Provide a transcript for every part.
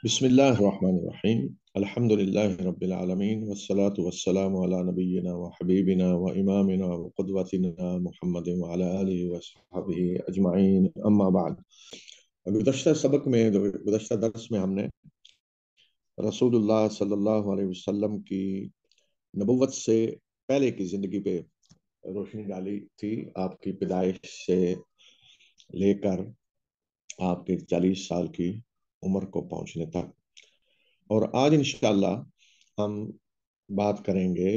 بسم الله الرحمن الرحيم الحمد لله رب العالمين والصلاة والسلام على نبينا وحبيبنا وإمامنا وقدوتنا محمد وعلى آله وصحبه أجمعين أما بعد گزشتہ سبق میں گزشتہ درس میں ہم نے رسول اللہ صلی اللہ علیہ وسلم کی نبوت سے پہلے کی زندگی پہ روشنی ڈالی تھی، آپ کی پیدائش سے لے کر آپ کے 40 سال کی عمر کو پہنچنے تک۔ اور آج انشاءاللہ ہم بات کریں گے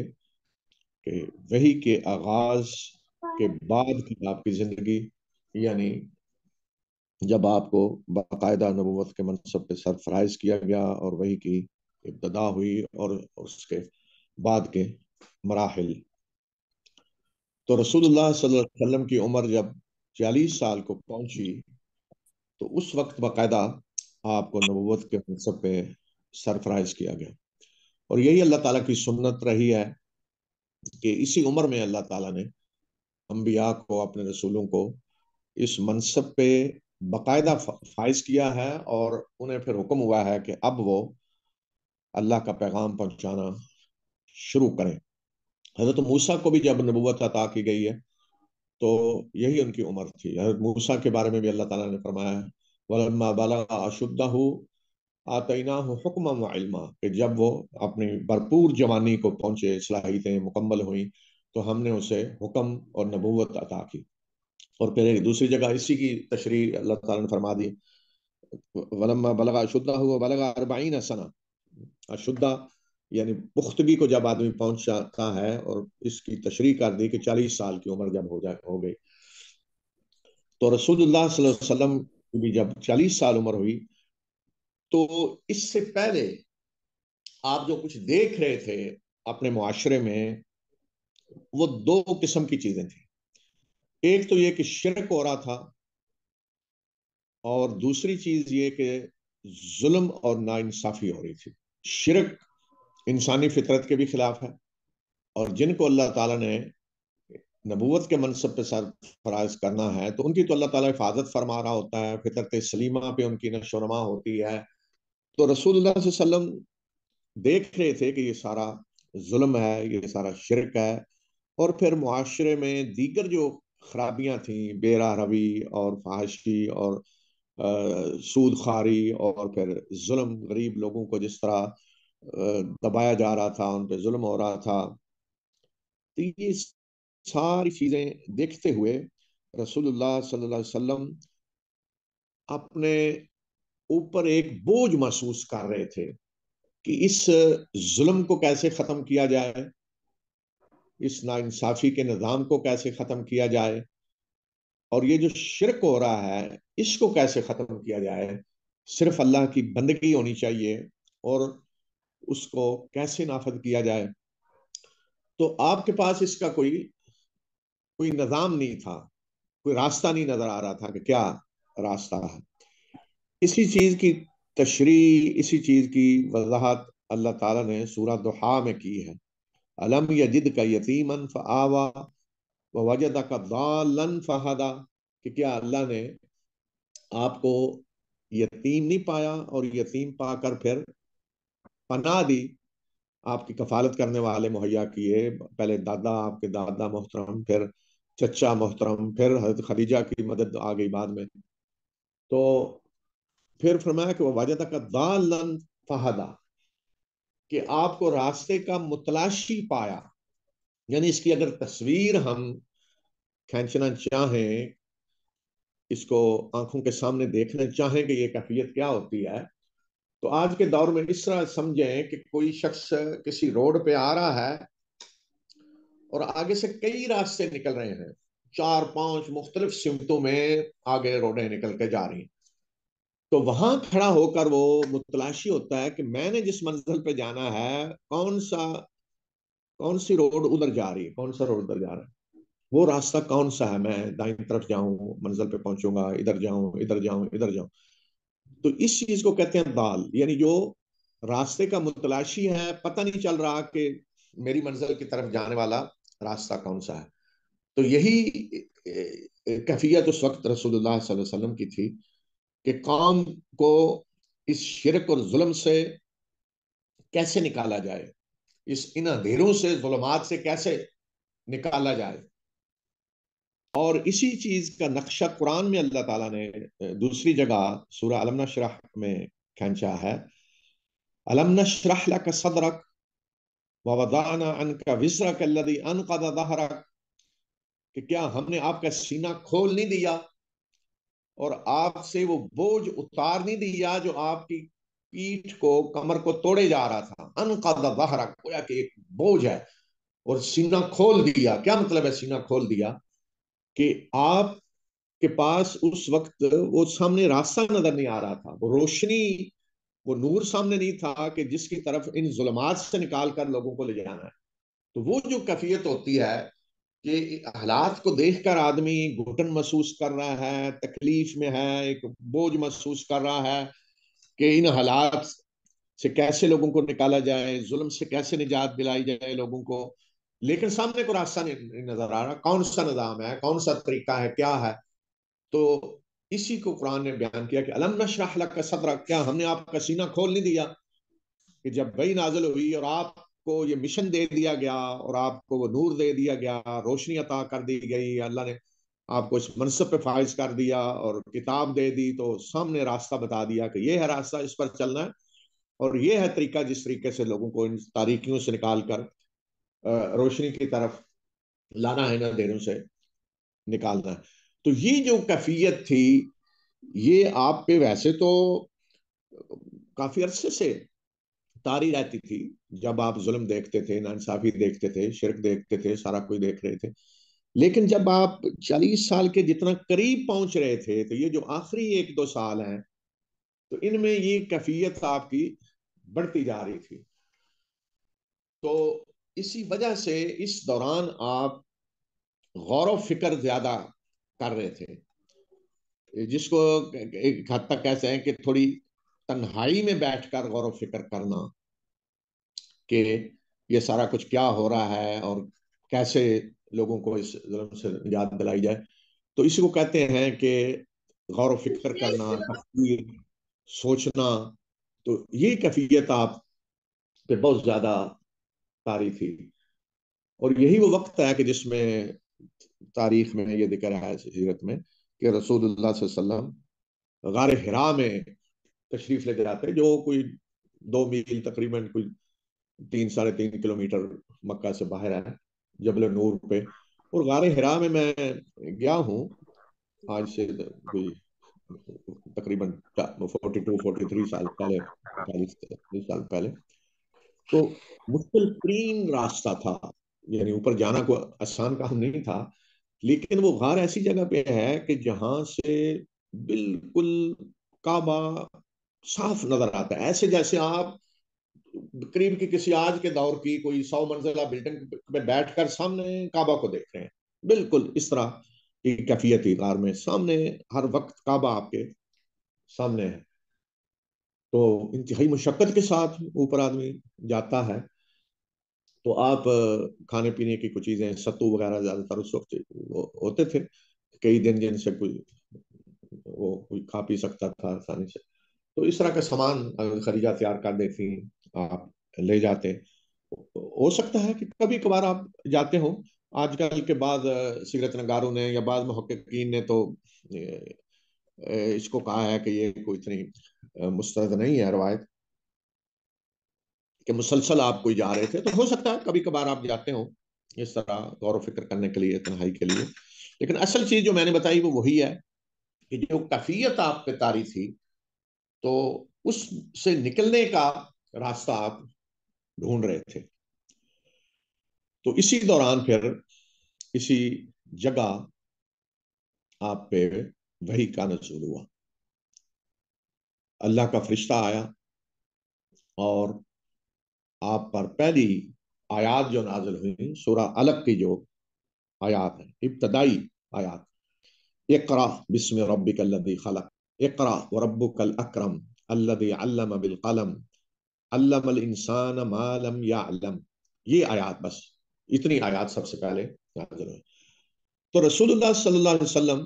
کہ وحی کے آغاز کے بعد کی آپ کی زندگی، یعنی جب آپ کو باقاعدہ نبوت کے منصب پہ سرفرائز کیا گیا اور وحی کی ابتدا ہوئی اور اس کے بعد کے مراحل۔ تو رسول اللہ صلی اللہ علیہ وسلم کی عمر جب 40 سال کو پہنچی تو اس وقت باقاعدہ آپ کو نبوت کے منصب پہ سرفرائز کیا گیا، اور یہی اللہ تعالیٰ کی سنت رہی ہے کہ اسی عمر میں اللہ تعالیٰ نے انبیاء کو، اپنے رسولوں کو اس منصب پہ باقاعدہ فائز کیا ہے، اور انہیں پھر حکم ہوا ہے کہ اب وہ اللہ کا پیغام پہنچانا شروع کریں۔ حضرت موسیٰ کو بھی جب نبوت عطا کی گئی ہے تو یہی ان کی عمر تھی۔ حضرت موسیٰ کے بارے میں بھی اللہ تعالیٰ نے فرمایا ہے وَلَمَّا بَلَغَ أَشُدَّهُ آتَيْنَاهُ حُكْمًا وَعِلْمًا، کہ جب وہ اپنی بھرپور جوانی کو پہنچے، صلاحیتیں مکمل ہوئیں، تو ہم نے اسے حکم اور نبوت عطا کی۔ اور پھر ایک دوسری جگہ اسی کی تشریح اللہ تعالیٰ نے فرما دی وَلَمَّا بَلَغَ أَشُدَّهُ وَبَلَغَ 40 سَنَةً، اشدہ یعنی پختگی کو جب آدمی پہنچ جاتا ہے، اور اس کی تشریح کر دی کہ 40 سال کی عمر جب ہو گئی، تو رسول اللہ صلی اللہ علیہ وسلم کی بھی جب 40 سال عمر ہوئی تو اس سے پہلے آپ جو کچھ دیکھ رہے تھے اپنے معاشرے میں، وہ دو قسم کی چیزیں تھیں۔ ایک تو یہ کہ شرک ہو رہا تھا، اور دوسری چیز یہ کہ ظلم اور ناانصافی ہو رہی تھی۔ شرک انسانی فطرت کے بھی خلاف ہے، اور جن کو اللہ تعالیٰ نے نبوت کے منصب پہ سرفراز کرنا ہے تو ان کی تو اللہ تعالیٰ حفاظت فرما رہا ہوتا ہے، فطرت سلیمہ پہ ان کی نشو و نما ہوتی ہے۔ تو رسول اللہ صلی اللہ علیہ وسلم دیکھ رہے تھے کہ یہ سارا ظلم ہے، یہ سارا شرک ہے، اور پھر معاشرے میں دیگر جو خرابیاں تھیں، بے راہ روی اور فحاشی اور سود خواری، اور پھر ظلم، غریب لوگوں کو جس طرح دبایا جا رہا تھا، ان پہ ظلم ہو رہا تھا، تو یہ ساری چیزیں دیکھتے ہوئے رسول اللہ صلی اللہ علیہ وسلم اپنے اوپر ایک بوجھ محسوس کر رہے تھے کہ اس ظلم کو کیسے ختم کیا جائے، اس ناانصافی کے نظام کو کیسے ختم کیا جائے، اور یہ جو شرک ہو رہا ہے اس کو کیسے ختم کیا جائے۔ صرف اللہ کی بندگی ہونی چاہیے، اور اس کو کیسے نافذ کیا جائے۔ تو آپ کے پاس اس کا کوئی نظام نہیں تھا، کوئی راستہ نہیں نظر آ رہا تھا کہ کیا راستہ ہے۔ اسی چیز کی تشریح، اسی چیز کی وضاحت اللہ تعالیٰ نے سورہ ضحیٰ میں کی ہے۔ الم یجدک یتیما فآویٰ ووجدک ضالا فہدیٰ، کہ کیا اللہ نے آپ کو یتیم نہیں پایا اور یتیم پا کر پھر پناہ دی، آپ کی کفالت کرنے والے مہیا کیے، پہلے دادا، آپ کے دادا محترم، پھر چچا محترم، پھر حضرت خدیجہ کی مدد آ گئی بعد میں، تو پھر فرمایا کہ وَوَجَدَكَ ضَالًّا فَہَدَىٰ، کہ آپ کو راستے کا متلاشی پایا۔ یعنی اس کی اگر تصویر ہم کھینچنا چاہیں، اس کو آنکھوں کے سامنے دیکھنا چاہیں کہ یہ کیفیت کیا ہوتی ہے، تو آج کے دور میں اس طرح سمجھیں کہ کوئی شخص کسی روڈ پہ آ رہا ہے اور آگے سے کئی راستے نکل رہے ہیں، 4-5 مختلف سمتوں میں آگے روڈیں نکل کے جا رہی ہیں، تو وہاں کھڑا ہو کر وہ متلاشی ہوتا ہے کہ میں نے جس منزل پہ جانا ہے کون سی روڈ ادھر جا رہی ہے، کون سا روڈ ادھر جا رہا ہے، وہ راستہ کون سا ہے، میں دائیں طرف جاؤں منزل پہ پہنچوں گا، ادھر جاؤں ادھر جاؤں ادھر جاؤں۔ تو اس چیز کو کہتے ہیں دال، یعنی جو راستے کا متلاشی ہے، پتہ نہیں چل رہا کہ میری منزل کی طرف جانے والا راستہ کون سا ہے۔ تو یہی کیفیت اس وقت رسول اللہ صلی اللہ علیہ وسلم کی تھی کہ قوم کو اس شرک اور ظلم سے کیسے نکالا جائے، ان اندھیروں سے، ظلمات سے کیسے نکالا جائے۔ اور اسی چیز کا نقشہ قرآن میں اللہ تعالیٰ نے دوسری جگہ سورہ علم نشرح میں کھینچا ہے۔ علم نشرح لک صدرک ووضعنا عنک وزرک الذی انقض ظہرک، کہ کیا ہم نے آپ کا سینہ کھول نہیں دیا اور آپ سے وہ بوجھ اتار نہیں دیا جو آپ کی پیٹھ کو، کمر کو توڑے جا رہا تھا۔ انقض ظہرک، گویا کہ ایک بوجھ ہے، اور سینہ کھول دیا۔ کیا مطلب ہے سینہ کھول دیا؟ کہ آپ کے پاس اس وقت وہ سامنے راستہ نظر نہیں آ رہا تھا، وہ روشنی، وہ نور سامنے نہیں تھا کہ جس کی طرف ان ظلمات سے نکال کر لوگوں کو لے جانا ہے۔ تو وہ جو کیفیت ہوتی ہے کہ حالات کو دیکھ کر آدمی گھٹن محسوس کر رہا ہے، تکلیف میں ہے، ایک بوجھ محسوس کر رہا ہے کہ ان حالات سے کیسے لوگوں کو نکالا جائے، ظلم سے کیسے نجات دلائی جائے لوگوں کو، لیکن سامنے کو راستہ نہیں نظر آ رہا، کون سا نظام ہے، کون سا طریقہ ہے، کیا ہے۔ تو اسی کو قرآن نے بیان کیا کہ الم نشرح لک صدرک، کیا ہم نے آپ کا سینہ کھول نہیں دیا؟ کہ جب وحی نازل ہوئی اور آپ کو یہ مشن دے دیا گیا اور آپ کو وہ نور دے دیا گیا، روشنی عطا کر دی گئی، اللہ نے آپ کو اس منصب پہ فائز کر دیا اور کتاب دے دی، تو سامنے راستہ بتا دیا کہ یہ ہے راستہ، اس پر چلنا ہے، اور یہ ہے طریقہ جس طریقے سے لوگوں کو ان تاریکیوں سے نکال کر روشنی کی طرف لانا ہے، ان اندھیروں سے نکالنا ہے۔ تو یہ جو کیفیت تھی، یہ آپ پہ ویسے تو کافی عرصے سے طاری رہتی تھی۔ جب آپ ظلم دیکھتے تھے، ناانصافی دیکھتے تھے، شرک دیکھتے تھے، سارا کچھ دیکھ رہے تھے، لیکن جب آپ 40 سال کے جتنا قریب پہنچ رہے تھے، تو یہ جو آخری 1-2 سال ہیں، تو ان میں یہ کیفیت آپ کی بڑھتی جا رہی تھی۔ تو اسی وجہ سے اس دوران آپ غور و فکر زیادہ کر رہے تھے، جس کو ایک حد تک کہتے ہیں کہ تھوڑی تنہائی میں بیٹھ کر غور و فکر کرنا کہ یہ سارا کچھ کیا ہو رہا ہے اور کیسے لوگوں کو اس ظلم سے نجات دلائی جائے۔ تو اسی کو کہتے ہیں کہ غور و فکر کرنا، تفکیر، سوچنا۔ تو یہ کیفیت آپ پہ بہت زیادہ طاری تھی، اور یہی وہ وقت ہے کہ جس میں تاریخ میں یہ ذکر ہے، سیرت میں، کہ رسول اللہ صلی اللہ علیہ وسلم غار حرا میں تشریف لے جاتے، جو کوئی 2 میل تقریباً، کوئی 3-3.5 کلومیٹر مکہ سے باہر ہے، جبل نور پہ۔ اور غار حرا میں گیا ہوں آج سے کوئی تقریباً 42-43 سال پہلے، 40 سال پہلے۔ تو مشکل ترین راستہ تھا، یعنی اوپر جانا کوئی آسان کام نہیں تھا، لیکن وہ غار ایسی جگہ پہ ہے کہ جہاں سے بالکل کعبہ صاف نظر آتا ہے، ایسے جیسے آپ قریب کی کسی آج کے دور کی کوئی 100 منزلہ بلڈنگ پہ بیٹھ کر سامنے کعبہ کو دیکھ رہے ہیں، بالکل اس طرح کی کیفیت تھی غار میں، سامنے ہر وقت کعبہ آپ کے سامنے ہے۔ تو انتہائی مشقت کے ساتھ اوپر آدمی جاتا ہے۔ تو آپ کھانے پینے کی کچھ چیزیں، ستو وغیرہ زیادہ تر اس وقت ہوتے تھے، کئی دن جن سے کوئی کھا پی سکتا تھا آسانی سے۔ تو اس طرح کا سامان خریدہ تیار کر دیتی، آپ لے جاتے۔ ہو سکتا ہے کہ کبھی کبھار آپ جاتے ہوں، آج کل کے بعض سیرت نگاروں نے یا بعض محققین نے تو اس کو کہا ہے کہ یہ کوئی اتنی مستند نہیں ہے روایت کہ مسلسل آپ کوئی جا رہے تھے، تو ہو سکتا ہے کبھی کبھار آپ جاتے ہوں اس طرح غور و فکر کرنے کے لیے، تنہائی کے لیے۔ لیکن اصل چیز جو میں نے بتائی وہ وہی ہے کہ جو کیفیت آپ پہ طاری تھی، تو اس سے نکلنے کا راستہ آپ ڈھونڈ رہے تھے۔ تو اسی دوران پھر اسی جگہ آپ پہ وحی کا نزول ہوا، اللہ کا فرشتہ آیا اور آپ پر پہلی آیات جو نازل ہوئی سورہ علق کی جو آیات ہیں، ابتدائی آیات، اقرأ بسم ربک الذی خلق، اقرأ وربک الاکرم الذی علم بالقلم علم الانسان ما لم يعلم۔ یہ آیات، بس اتنی آیات سب سے پہلے نازل ہوئی۔ تو رسول اللہ صلی اللہ علیہ وسلم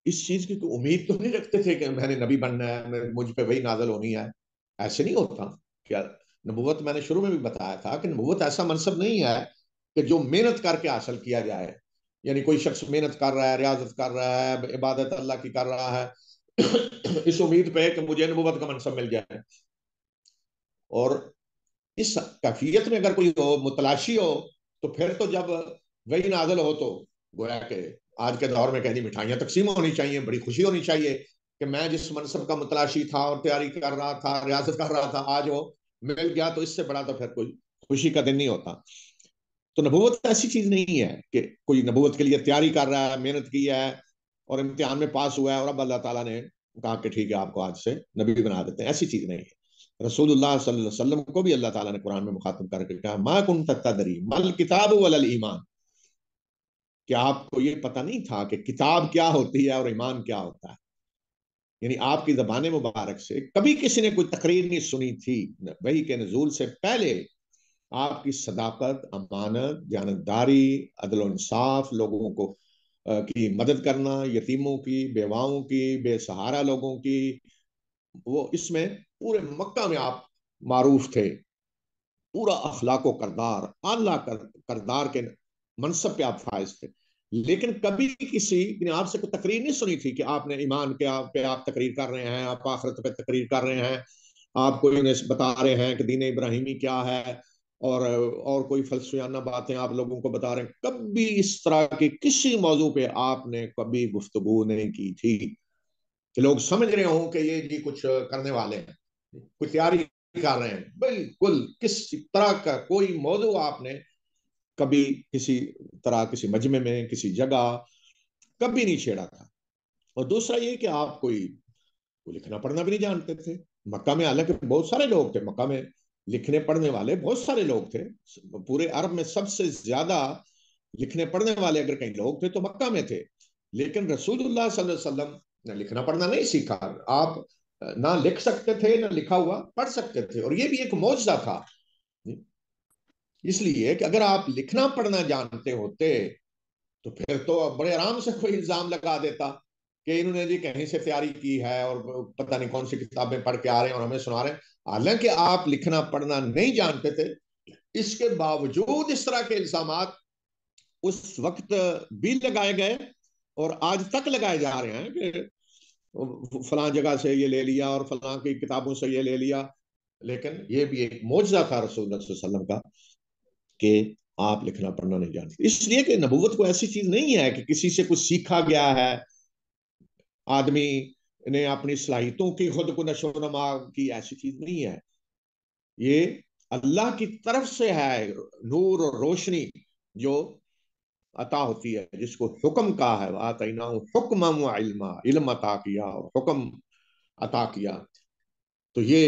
اس چیز کی کوئی امید تو نہیں رکھتے تھے کہ میں نے نبی بننا ہے، مجھ پہ وہی نازل ہونی ہے. ایسے نہیں ہوتا. کیا نبوت، میں نے شروع میں بھی بتایا تھا کہ نبوت ایسا منصب نہیں ہے کہ جو محنت کر کے حاصل کیا جائے. یعنی کوئی شخص محنت کر رہا ہے، ریاضت کر رہا ہے، عبادت اللہ کی کر رہا ہے اس امید پہ کہ مجھے نبوت کا منصب مل جائے. اور اس کیفیت میں اگر کوئی ہو، متلاشی ہو، تو پھر تو جب وہی نازل ہو تو گویا کہ آج کے دور میں کہنی مٹھائیاں تقسیم ہونی چاہیے، بڑی خوشی ہونی چاہیے کہ میں جس منصب کا متلاشی تھا اور تیاری کر رہا تھا، ریاضت کر رہا تھا، آج وہ مل گیا. تو اس سے بڑا تو پھر کوئی خوشی کا دن نہیں ہوتا. تو نبوت ایسی چیز نہیں ہے کہ کوئی نبوت کے لیے تیاری کر رہا ہے، محنت کی ہے اور امتحان میں پاس ہوا ہے اور اب اللہ تعالیٰ نے کہا کہ ٹھیک ہے آپ کو آج سے نبی بنا دیتے ہیں. ایسی چیز نہیں ہے. رسول اللہ صلی اللہ علیہ وسلم کو بھی اللہ تعالیٰ نے قرآن میں مخاطب کر کے کہا ما کنت تدری مل کتاب ولا ایمان، کہ آپ کو یہ پتہ نہیں تھا کہ کتاب کیا ہوتی ہے اور ایمان کیا ہوتا ہے. یعنی آپ کی زبان مبارک سے کبھی کسی نے کوئی تقریر نہیں سنی تھی وحی کے نزول سے پہلے. آپ کی صداقت، امانت، دیانتداری، عدل و انصاف، لوگوں کو کی مدد کرنا، یتیموں کی، بیواؤں کی، بے سہارا لوگوں کی، وہ اس میں پورے مکہ میں آپ معروف تھے. پورا اخلاق و کردار، اعلیٰ کردار کے منصب پہ آپ فائز تھے. لیکن کبھی کسی نے آپ سے کوئی تقریر نہیں سنی تھی کہ آپ نے ایمان کے پہ آپ تقریر کر رہے ہیں، آپ آخرت پہ تقریر کر رہے ہیں، آپ کو انہیں بتا رہے ہیں کہ دین ابراہیمی کیا ہے، اور کوئی فلسفیانہ باتیں آپ لوگوں کو بتا رہے ہیں. کبھی اس طرح کے کسی موضوع پہ آپ نے کبھی گفتگو نہیں کی تھی کہ لوگ سمجھ رہے ہوں کہ یہ جی کچھ کرنے والے ہیں، کوئی تیاری کر رہے ہیں. بالکل کسی طرح کا کوئی موضوع آپ نے کبھی کسی طرح کسی مجمع میں کسی جگہ کبھی نہیں چھیڑا تھا. اور دوسرا یہ کہ آپ کوئی لکھنا پڑھنا بھی نہیں جانتے تھے. مکہ میں حالانکہ بہت سارے لوگ تھے، مکہ میں لکھنے پڑھنے والے بہت سارے لوگ تھے. پورے عرب میں سب سے زیادہ لکھنے پڑھنے والے اگر کہیں لوگ تھے تو مکہ میں تھے. لیکن رسول اللہ صلی اللہ علیہ وسلم نے لکھنا پڑھنا نہیں سیکھا. آپ نہ لکھ سکتے تھے نہ لکھا ہوا پڑھ سکتے تھے، اور یہ بھی ایک معجزہ تھا. اس لیے کہ اگر آپ لکھنا پڑھنا جانتے ہوتے تو پھر تو بڑے آرام سے کوئی الزام لگا دیتا کہ انہوں نے جی کہیں سے تیاری کی ہے اور پتہ نہیں کون سی کتابیں پڑھ کے آ رہے ہیں اور ہمیں سنا رہے ہیں. حالانکہ آپ لکھنا پڑھنا نہیں جانتے تھے، اس کے باوجود اس طرح کے الزامات اس وقت بھی لگائے گئے اور آج تک لگائے جا رہے ہیں کہ فلاں جگہ سے یہ لے لیا اور فلاں کی کتابوں سے یہ لے لیا. لیکن یہ بھی ایک معجزہ تھا رسول اللہ صلی اللہ علیہ وسلم کا کہ آپ لکھنا پڑھنا نہیں جانتے. اس لیے کہ نبوت کو ایسی چیز نہیں ہے کہ کسی سے کچھ سیکھا گیا ہے، آدمی نے اپنی صلاحیتوں کی خود کو نشو و نما کی، ایسی چیز نہیں ہے. یہ اللہ کی طرف سے ہے نور اور روشنی جو عطا ہوتی ہے، جس کو حکم کہا ہے وَآتَيْنَاهُ حُكْمًا وَعِلْمًا، علم عطا کیا اور حکم عطا کیا. تو یہ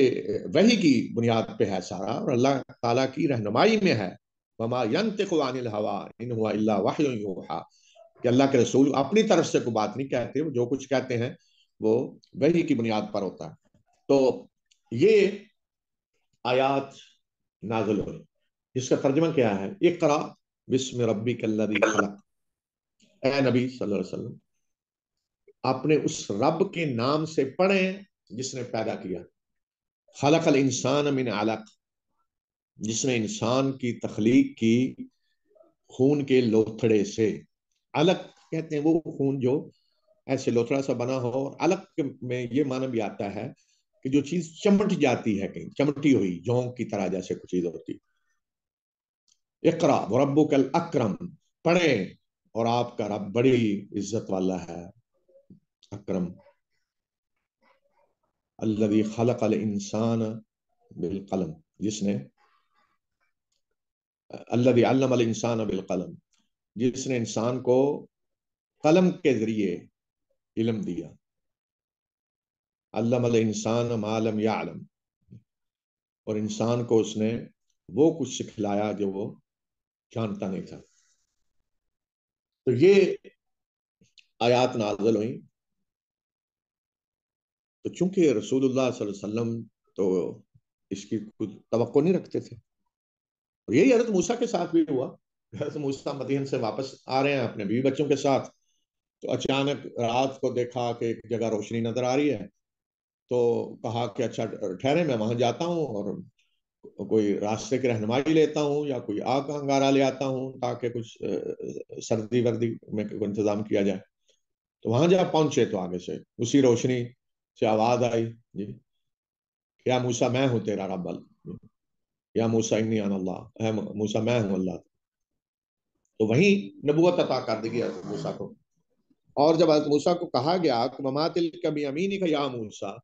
وحی کی بنیاد پہ ہے سارا، اور اللہ تعالیٰ کی رہنمائی میں ہے. وَمَا يَنْطِقُ عَنِ الْهَوَىٰ إِنْ هُوَ إِلَّا وَحْيٌ يُوحَىٰ، کہ اللہ کے رسول اپنی طرف سے کوئی بات نہیں کہتے، جو کچھ کہتے ہیں وہ وحی کی بنیاد پر ہوتا ہے. تو یہ آیات نازل ہوئی، جس کا ترجمہ کیا ہے؟ اقرا بسم ربک الذی خلق. اے نبی صلی اللہ علیہ وسلم، اپنے اس رب کے نام سے پڑھیں جس نے پیدا کیا. خلق الانسان من علق، جس نے انسان کی تخلیق کی خون کے لوتھڑے سے. علق کہتے ہیں وہ خون جو ایسے لوتھڑا سا بنا ہو. اور علق میں یہ معنی بھی آتا ہے کہ جو چیز چمٹ جاتی ہے، کہیں چمٹی ہوئی جونک کی طرح جیسے کچھ چیز ہوتی. اقرا وربک الاکرم، پڑھیں اور آپ کا رب بڑی عزت والا ہے. اکرم الذی خلق الانسان بالقلم، جس نے الذی علم الانسان بالقلم، جس نے انسان کو قلم کے ذریعے علم دیا. علم الانسان ما لم یعلم، اور انسان کو اس نے وہ کچھ سکھلایا جو وہ جانتا نہیں تھا. تو یہ آیات نازل ہوئیں. تو چونکہ رسول اللہ صلی اللہ علیہ وسلم تو اس کی کچھ توقع نہیں رکھتے تھے، اور یہی حضرت موسیٰ کے ساتھ بھی ہوا. حضرت موسیٰ مدین سے واپس آ رہے ہیں اپنے بیوی بچوں کے ساتھ، تو اچانک رات کو دیکھا کہ ایک جگہ روشنی نظر آ رہی ہے، تو کہا کہ اچھا ٹھہرے میں وہاں جاتا ہوں اور کوئی راستے کی رہنمائی لیتا ہوں یا کوئی آگ کا انگارہ لے آتا ہوں تاکہ کچھ سردی وردی میں انتظام کیا جائے۔ تو وہاں جب پہنچے تو آگے سے اسی روشنی سے آواز آئی، جی یا موسیٰ میں ہوں تیرا رب، یا موسیٰ انی انا اللہ، اے موسیٰ میں ہوں اللہ۔ تو وہیں نبوت عطا کر دی گئی موسیٰ کو۔ اور جب حضرت موسیٰ کو کہا گیا کہ وما تلک بیمینک یا موسیٰ،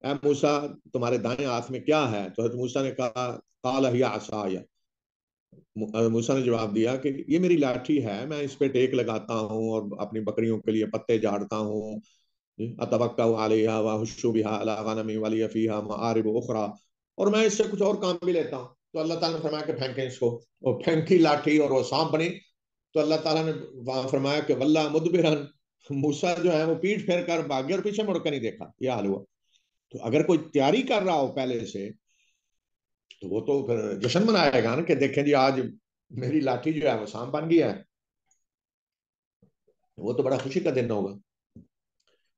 اے موسیٰ تمہارے دائیں ہاتھ میں کیا ہے؟ تو حضرت موسیٰ نے کہا قال ہی عصای، موسیٰ نے جواب دیا کہ یہ میری لاٹھی ہے، میں اس پہ ٹیک لگاتا ہوں اور اپنی بکریوں کے لیے پتے جھاڑتا ہوں، اتوکا علیہا واہش بہا علی غنمی ولی فیہا معارب اخرى، اور میں اس سے کچھ اور کام بھی لیتا ہوں۔ تو اللہ تعالیٰ نے فرمایا کہ پھینکیں اس کو، اور پھینکی لاٹھی اور وہ سانپ بنی۔ تو اللہ تعالیٰ نے وہاں فرمایا کہ واللہ مدبرن، موسیٰ جو ہے وہ پیٹ پھیر کر بھاگے اور پیچھے مڑ کر نہیں دیکھا، یہ حال ہوا۔ تو اگر کوئی تیاری کر رہا ہو پہلے سے تو وہ تو پھر جشن منائے گا نا کہ دیکھیں جی آج میری لاٹھی جو ہے وہ سانپ بن گیا ہے، وہ تو بڑا خوشی کا دن ہوگا۔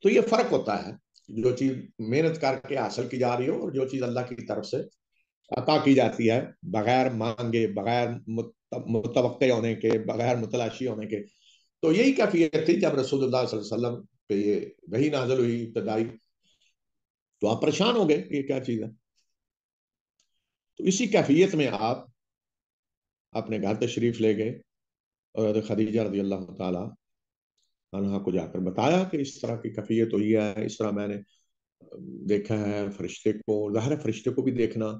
تو یہ فرق ہوتا ہے، جو چیز محنت کر کے حاصل کی جا رہی ہو اور جو چیز اللہ کی طرف سے عطا کی جاتی ہے بغیر مانگے، بغیر متوقع ہونے کے، بغیر متلاشی ہونے کے۔ تو یہی کیفیت تھی جب رسول اللہ صلی اللہ علیہ وسلم پہ یہ وحی نازل ہوئی ابتدائی، تو آپ پریشان ہو گئے یہ کیا چیز ہے۔ تو اسی کیفیت میں آپ اپنے گھر تشریف لے گئے اور خدیجہ رضی اللہ تعالی عنہا کو جا کر بتایا کہ اس طرح کی کیفیت ہوئی ہے، اس طرح میں نے دیکھا ہے فرشتے کو، ظاہر فرشتے کو بھی دیکھنا،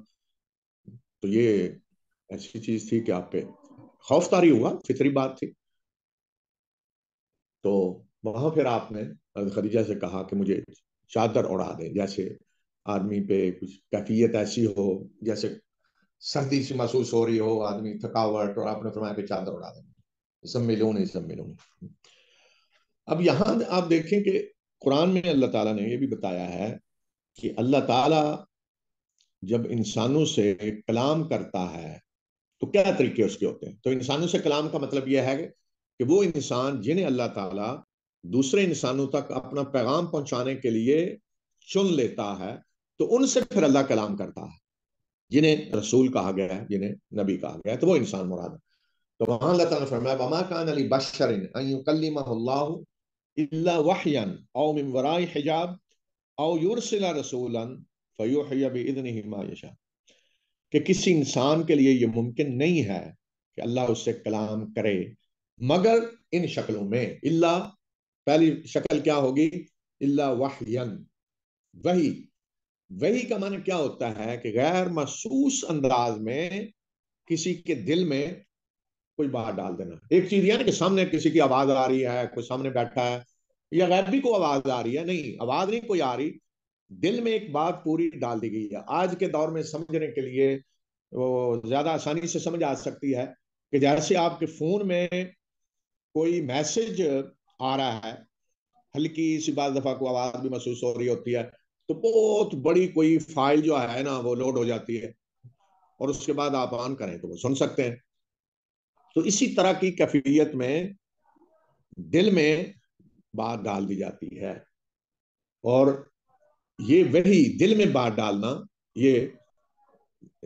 تو یہ ایسی چیز تھی کہ آپ پہ خوف طاری ہوا، فطری بات تھی۔ تو وہاں پھر آپ نے خدیجہ سے کہا کہ مجھے چادر اڑا دیں، جیسے آدمی پہ کچھ کیفیت ایسی ہو جیسے سردی سے محسوس ہو رہی ہو، آدمی تھکاوٹ، اور آپ نے فرمایا کہ چادر اڑا دیں، زملونی زملونی۔ اب یہاں آپ دیکھیں کہ قرآن میں اللہ تعالیٰ نے یہ بھی بتایا ہے کہ اللہ تعالیٰ جب انسانوں سے کلام کرتا ہے تو کیا طریقے اس کے ہوتے ہیں۔ تو انسانوں سے کلام کا مطلب یہ ہے کہ وہ انسان جنہیں اللہ تعالیٰ دوسرے انسانوں تک اپنا پیغام پہنچانے کے لیے چن لیتا ہے تو ان سے پھر اللہ کلام کرتا ہے، جنہیں رسول کہا گیا ہے، جنہیں نبی کہا گیا ہے، تو وہ انسان مراد ہے۔ تو وہاں اللہ تعالیٰ نے فرمایا وما كان لبشر ان يكلمه الله الا وحيا او من وراء حجاب او يرسل رسولا فيوحي باذنه ما يشاء، کہ کسی انسان کے لیے یہ ممکن نہیں ہے کہ اللہ اس سے کلام کرے مگر ان شکلوں میں۔ اللہ پہلی شکل کیا ہوگی؟ اللہ وحین، وحی۔ وحی کا معنی کیا ہوتا ہے کہ غیر محسوس انداز میں کسی کے دل میں کوئی بات ڈال دینا۔ ایک چیز یہ نا کہ سامنے کسی کی آواز آ رہی ہے، کوئی سامنے بیٹھا ہے، یا غیبی کو آواز آ رہی ہے، نہیں آواز نہیں کوئی آ رہی، دل میں ایک بات پوری ڈال دی گئی ہے۔ آج کے دور میں سمجھنے کے لیے وہ زیادہ آسانی سے سمجھ آ سکتی ہے کہ جیسے آپ کے فون میں کوئی میسج آ رہا ہے، ہلکی سی بعض دفعہ کو آواز بھی محسوس ہو رہی ہوتی ہے، تو بہت بڑی کوئی فائل جو ہے نا وہ لوڈ ہو جاتی ہے، اور اس کے بعد آپ آن کریں تو وہ سن سکتے ہیں۔ تو اسی طرح کی کیفیت میں دل میں بات ڈال دی جاتی ہے، اور یہ وہی دل میں بات ڈالنا یہ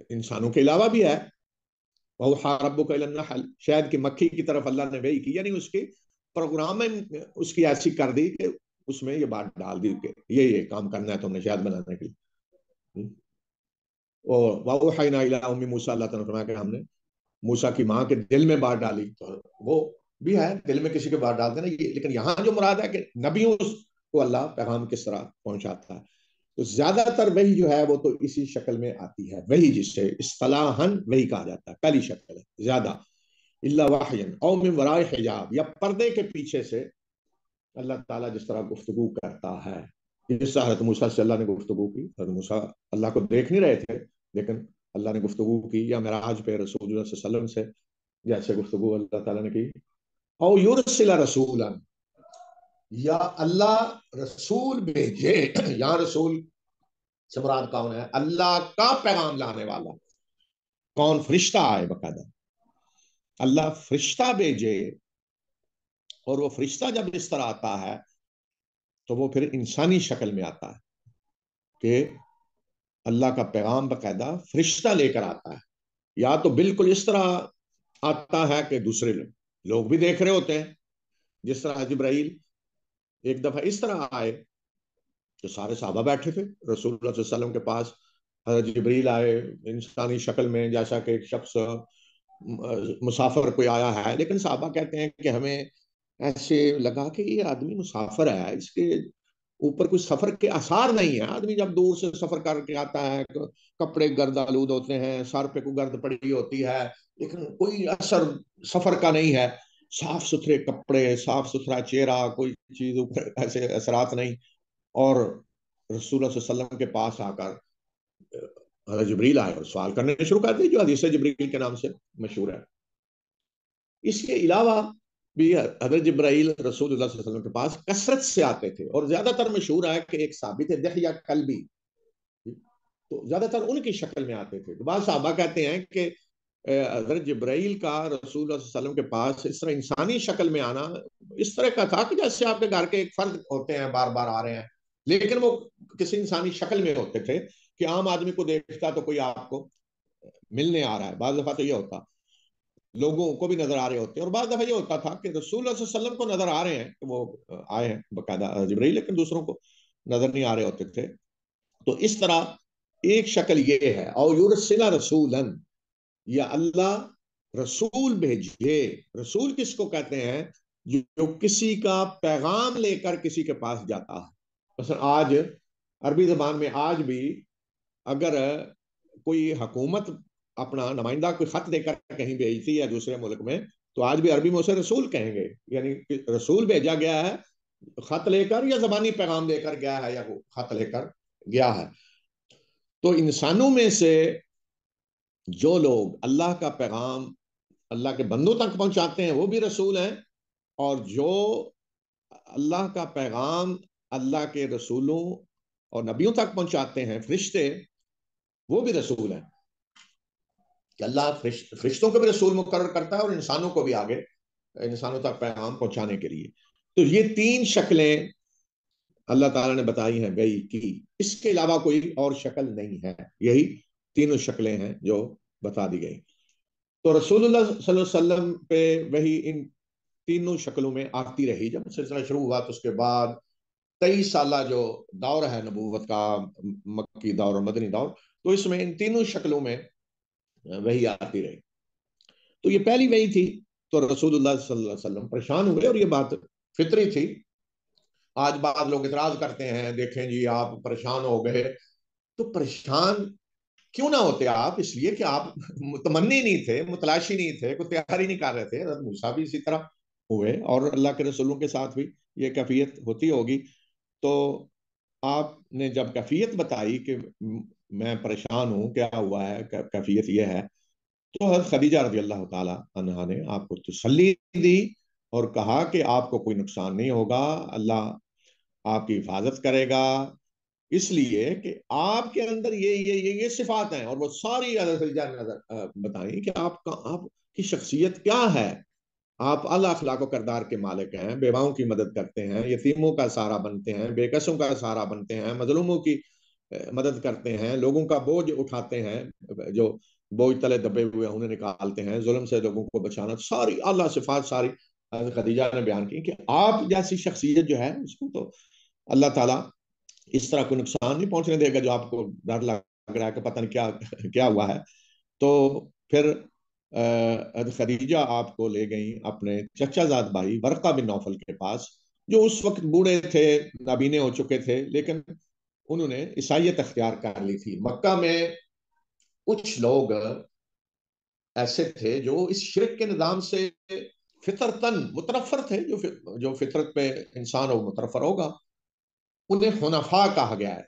انسانوں کے علاوہ بھی ہے۔ وَأَوْحَىٰ رَبُّكَ إِلَى النَّحْلِ، شاید کہ مکھی کی طرف اللہ نے وحی کی، یعنی اس کی پروگرامنگ اس کی ایسی کر دی کہ اس میں یہ بات ڈال دی کہ یہ کام کرنا ہے تم نے شاید بنانے کے لیے۔ اور وَأَوْحَيْنَا إِلَىٰ أُمِّ مُوسَىٰ، اللہ تعالیٰ نے فرمایا کہ ہم نے موسیٰ کی ماں کے دل میں بات ڈالی، تو وہ بھی ہے دل میں کسی کے بات ڈال دینا یہ۔ لیکن یہاں جو مراد ہے کہ نبیوں کو اللہ پیغام کس طرح پہنچاتا ہے، تو زیادہ تر وہی جو ہے وہ تو اسی شکل میں آتی ہے، وہی جسے اصطلاحاً وہی کہا جاتا ہے، پہلی شکل ہے زیادہ۔ اللہ وحین او من وراء حجاب، یا پردے کے پیچھے سے اللہ تعالیٰ جس طرح گفتگو کرتا ہے، جس طرح حضرت موسیٰ سے اللہ نے گفتگو کی، حضرت موسیٰ اللہ کو دیکھ نہیں رہے تھے لیکن اللہ نے گفتگو کی، یا معراج پہ رسول اللہ صلی اللہ علیہ وسلم سے جیسے گفتگو اللہ تعالیٰ نے کی۔ او یرسل رسولا، یا اللہ رسول بھیجے، یا رسول سے مراد کون ہے؟ اللہ کا پیغام لانے والا کون؟ فرشتہ آئے، باقاعدہ اللہ فرشتہ بھیجے اور وہ فرشتہ جب اس طرح آتا ہے تو وہ پھر انسانی شکل میں آتا ہے کہ اللہ کا پیغام باقاعدہ فرشتہ لے کر آتا ہے، یا تو بالکل اس طرح آتا ہے کہ دوسرے لوگ بھی دیکھ رہے ہوتے ہیں، جس طرح جبرائیل ایک دفعہ اس طرح آئے کہ سارے صحابہ بیٹھے تھے رسول اللہ صلی اللہ علیہ وسلم کے پاس، حضرت جبریل آئے انسانی شکل میں جیسا کہ ایک شخص مسافر کوئی آیا ہے، لیکن صحابہ کہتے ہیں کہ ہمیں ایسے لگا کہ یہ آدمی مسافر ہے، اس کے اوپر کوئی سفر کے آثار نہیں ہے، آدمی جب دور سے سفر کر کے آتا ہے کپڑے گرد آلود ہوتے ہیں، سر پہ کوئی گرد پڑی ہوتی ہے، لیکن کوئی اثر سفر کا نہیں ہے، صاف ستھرے کپڑے، صاف ستھرا چہرہ، کوئی چیز اوپر ایسے اثرات نہیں، اور رسول اللہ صلی اللہ علیہ وسلم کے پاس آ کر حضرت جبریل آئے اور سوال کرنے شروع کر دیے جو حدیث جبریل کے نام سے مشہور ہے۔ اس کے علاوہ بھی حضرت جبرائیل رسول اللہ صلی اللہ علیہ وسلم کے پاس کثرت سے آتے تھے، اور زیادہ تر مشہور ہے کہ ایک ثابت ہے دحیہ کلبی، تو زیادہ تر ان کی شکل میں آتے تھے۔ تو بعض صحابہ کہتے ہیں کہ حضرت جبرائیل کا رسول اللہ صلی اللہ علیہ وسلم کے پاس اس طرح انسانی شکل میں آنا اس طرح کا تھا کہ جیسے آپ کے گھر کے ایک فرد ہوتے ہیں بار بار آ رہے ہیں، لیکن وہ کسی انسانی شکل میں ہوتے تھے کہ عام آدمی کو دیکھتا تو کوئی آپ کو ملنے آ رہا ہے، بعض دفعہ تو یہ ہوتا لوگوں کو بھی نظر آ رہے ہوتے ہیں، اور بعض دفعہ یہ ہوتا تھا کہ رسول اللہ صلی اللہ علیہ وسلم کو نظر آ رہے ہیں کہ وہ آئے ہیں باقاعدہ جبرائیل، لیکن دوسروں کو نظر نہیں آ رہے ہوتے تھے۔ تو اس طرح ایک شکل یہ ہے، اور یرسل رسولا، یا اللہ رسول بھیجے۔ رسول کس کو کہتے ہیں؟ جو کسی کا پیغام لے کر کسی کے پاس جاتا ہے۔ مثلا آج عربی زبان میں آج بھی اگر کوئی حکومت اپنا نمائندہ کوئی خط دے کر کہیں بھیجتی ہے دوسرے ملک میں، تو آج بھی عربی میں اسے رسول کہیں گے، یعنی رسول بھیجا گیا ہے خط لے کر، یا زبانی پیغام لے کر گیا ہے، یا وہ خط لے کر گیا ہے۔ تو انسانوں میں سے جو لوگ اللہ کا پیغام اللہ کے بندوں تک پہنچاتے ہیں وہ بھی رسول ہیں، اور جو اللہ کا پیغام اللہ کے رسولوں اور نبیوں تک پہنچاتے ہیں فرشتے، وہ بھی رسول ہیں، کہ اللہ فرشتوں کو بھی رسول مقرر کرتا ہے اور انسانوں کو بھی آگے انسانوں تک پیغام پہنچانے کے لیے۔ تو یہ تین شکلیں اللہ تعالیٰ نے بتائی ہیں گئی کی، اس کے علاوہ کوئی اور شکل نہیں ہے، یہی تینوں شکلیں ہیں جو بتا دی گئی۔ تو رسول اللہ صلی اللہ علیہ وسلم پہ وہی ان تینوں شکلوں میں آتی رہی۔ جب سلسلہ شروع ہوا تو اس کے بعد 23 سالہ جو دور ہے نبوت کا، مکی دور اور مدنی دور، تو اس میں ان تینوں شکلوں میں وہی آتی رہی۔ تو یہ پہلی وہی تھی، تو رسول اللہ صلی اللہ علیہ وسلم پریشان ہوئے، اور یہ بات فطری تھی۔ آج بعض لوگ اعتراض کرتے ہیں، دیکھیں جی آپ پریشان ہو گئے، تو پریشان کیوں نہ ہوتے آپ؟ اس لیے کہ آپ متمنی نہیں تھے، متلاشی نہیں تھے، کوئی تیاری نہیں کر رہے تھے۔ حضرت موسیٰ بھی اسی طرح ہوئے، اور اللہ کے رسولوں کے ساتھ بھی یہ کیفیت ہوتی ہوگی۔ تو آپ نے جب کیفیت بتائی کہ میں پریشان ہوں، کیا ہوا ہے، کیفیت یہ ہے، تو حضرت خدیجہ رضی اللہ تعالی عنہا نے آپ کو تسلی دی اور کہا کہ آپ کو کوئی نقصان نہیں ہوگا، اللہ آپ کی حفاظت کرے گا، اس لیے کہ آپ کے اندر یہ صفات ہیں، اور وہ ساری حضرت خدیجہ نے بتائیں کہ آپ کی شخصیت کیا ہے۔ آپ اعلی اخلاق و کردار کے مالک ہیں، بیواؤں کی مدد کرتے ہیں، یتیموں کا سہارا بنتے ہیں، بے کسوں کا سہارا بنتے ہیں، مظلوموں کی مدد کرتے ہیں، لوگوں کا بوجھ اٹھاتے ہیں، جو بوجھ تلے دبے ہوئے انہیں نکالتے ہیں، ظلم سے لوگوں کو بچانا، ساری اعلیٰ صفات ساری حضرت خدیجہ نے بیان کی کہ آپ جیسی شخصیت جو ہے اس کو تو اللہ تعالیٰ اس طرح کوئی نقصان نہیں پہنچنے دے گا جو آپ کو ڈر لگ رہا ہے کہ پتہ نہیں کیا ہوا ہے۔ تو پھر خدیجہ آپ کو لے گئیں اپنے چچا زاد بھائی ورقہ بن نوفل کے پاس، جو اس وقت بوڑھے تھے، نابینے ہو چکے تھے، لیکن انہوں نے عیسائیت اختیار کر لی تھی۔ مکہ میں کچھ لوگ ایسے تھے جو اس شرک کے نظام سے فطرتاً متنفر تھے، جو فطرت پہ انسان ہو متنفر ہوگا، انہیں حنفاء کہا گیا ہے۔